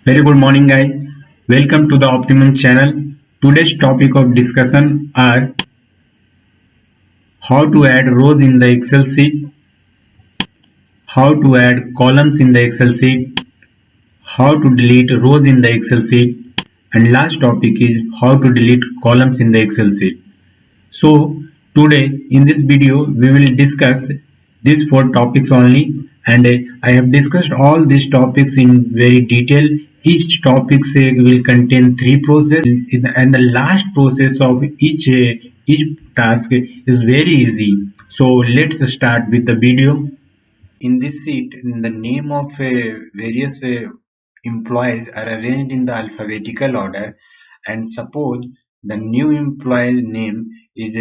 Very good morning, guys. Welcome to the Optimum channel. Today's topic of discussion are how to add rows in the Excel sheet, how to add columns in the Excel sheet, how to delete rows in the Excel sheet, and last topic is how to delete columns in the Excel sheet. So today in this video we will discuss these four topics only, and I have discussed all these topics in very detail. Each topic will contain three processes, and the last process of each task is very easy. So let's start with the video. In this sheet, the name of various employees are arranged in the alphabetical order, and suppose the new employee's name is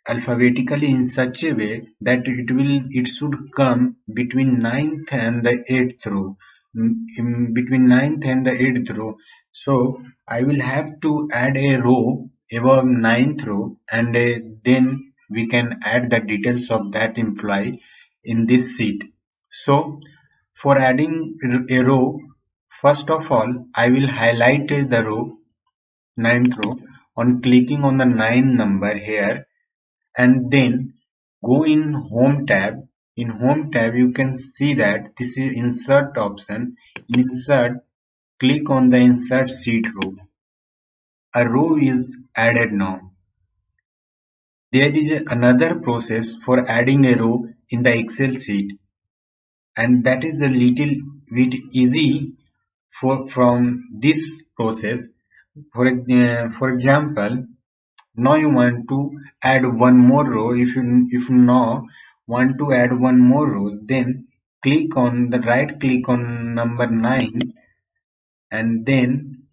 alphabetically in such a way that it should come between ninth and the 8th row. Between ninth and the 8th row. So I will have to add a row above ninth row, and then we can add the details of that employee in this sheet. So for adding a row, first of all I will highlight the row, ninth row, on clicking on the 9 number here, and then go in home tab. In home tab you can see that this is insert option. In insert, click on the insert sheet row. A row is added now. There is another process for adding a row in the Excel sheet, and that is a little bit easy from this process. For example, now you want to add one more row. If you now want to add one more row, then right click on number 9, and then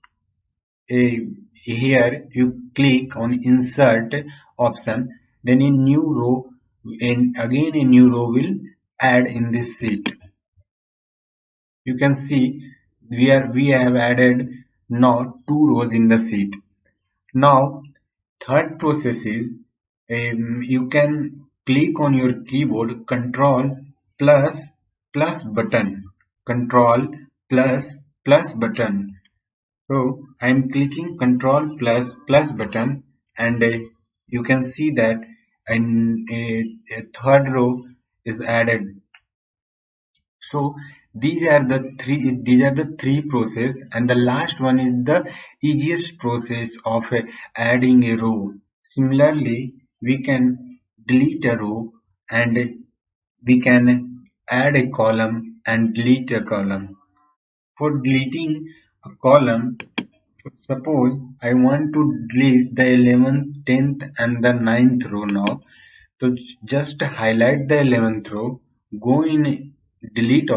here you click on insert option. Then a new row, and again a new row will add in this sheet. You can see we have added now two rows in the sheet. Now third process is, you can click on your keyboard Control plus plus button, Control plus plus button. So I am clicking Control plus plus button, and you can see that a third row is added. So these are the three process, and the last one is the easiest process of adding a row. Similarly, we can delete a row, and we can add a column and delete a column. For deleting a column, suppose I want to delete the 11th, 10th and the 9th row now. So just highlight the 11th row, go in delete,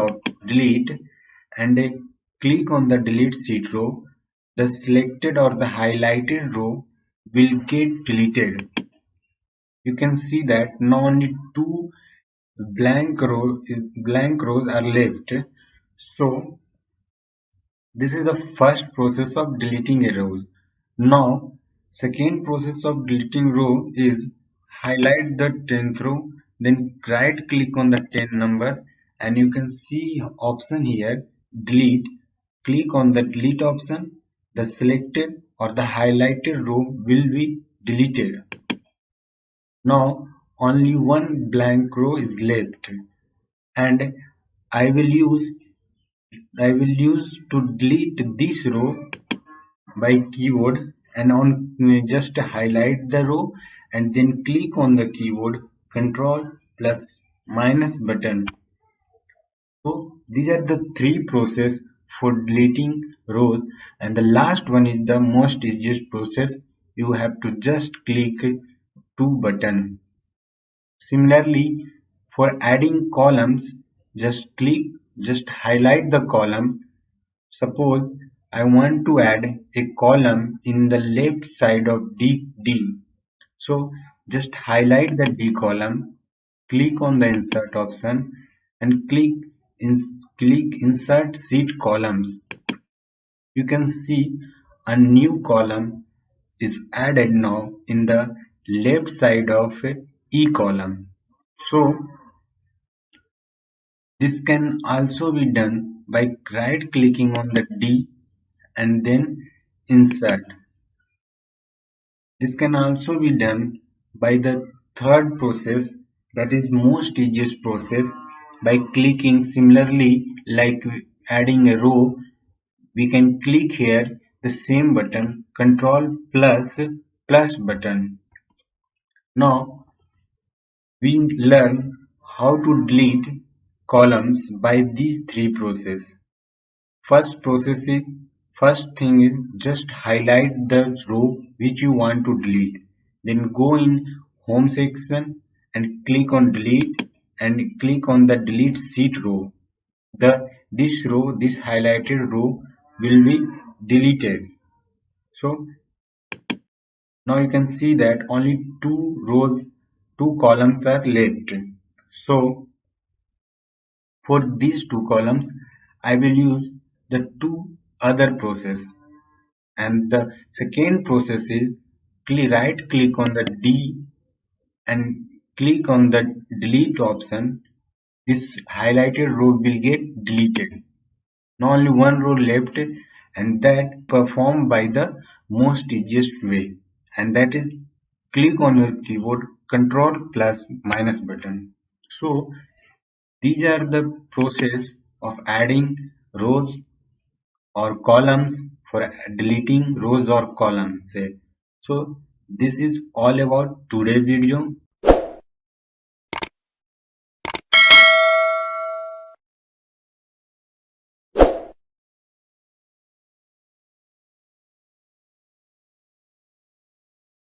and click on the delete sheet row. The selected or the highlighted row will get deleted. You can see that now only two blank rows are left. So this is the first process of deleting a row. Now, second process of deleting row is highlight the 10th row, then right click on the 10 number, and you can see option here, delete. Click on the delete option. The selected or the highlighted row will be deleted. Now only one blank row is left, and I will use to delete this row by keyboard, and on just highlight the row, and then click on the keyboard Control plus minus button. So these are the three process for deleting rows, and the last one is the most easiest process. You have to just click two button. Similarly, for adding columns, just highlight the column. Suppose I want to add a column in the left side of D. So just highlight the D column, click on the insert option, and click insert sheet columns. You can see a new column is added now in the left side of E column. So This can also be done by right clicking on the D and then insert. This can also be done by the third process, that is most easiest process, by clicking similarly like adding a row. We can click here the same button, Control plus button. Now we learn how to delete columns by these three processes. First process is First thing is just highlight the row which you want to delete. Then go in home section and click on delete and click on the delete sheet row. This highlighted row will be deleted. So now you can see that only two columns are left. So for these two columns, I will use the two other process. And the second process is right click on the D and click on the delete option. This highlighted row will get deleted. Now only one row left, and that performed by the most easiest way, and that is click on your keyboard Control plus minus button. So these are the process of adding rows or columns, for deleting rows or columns. So this is all about today's video.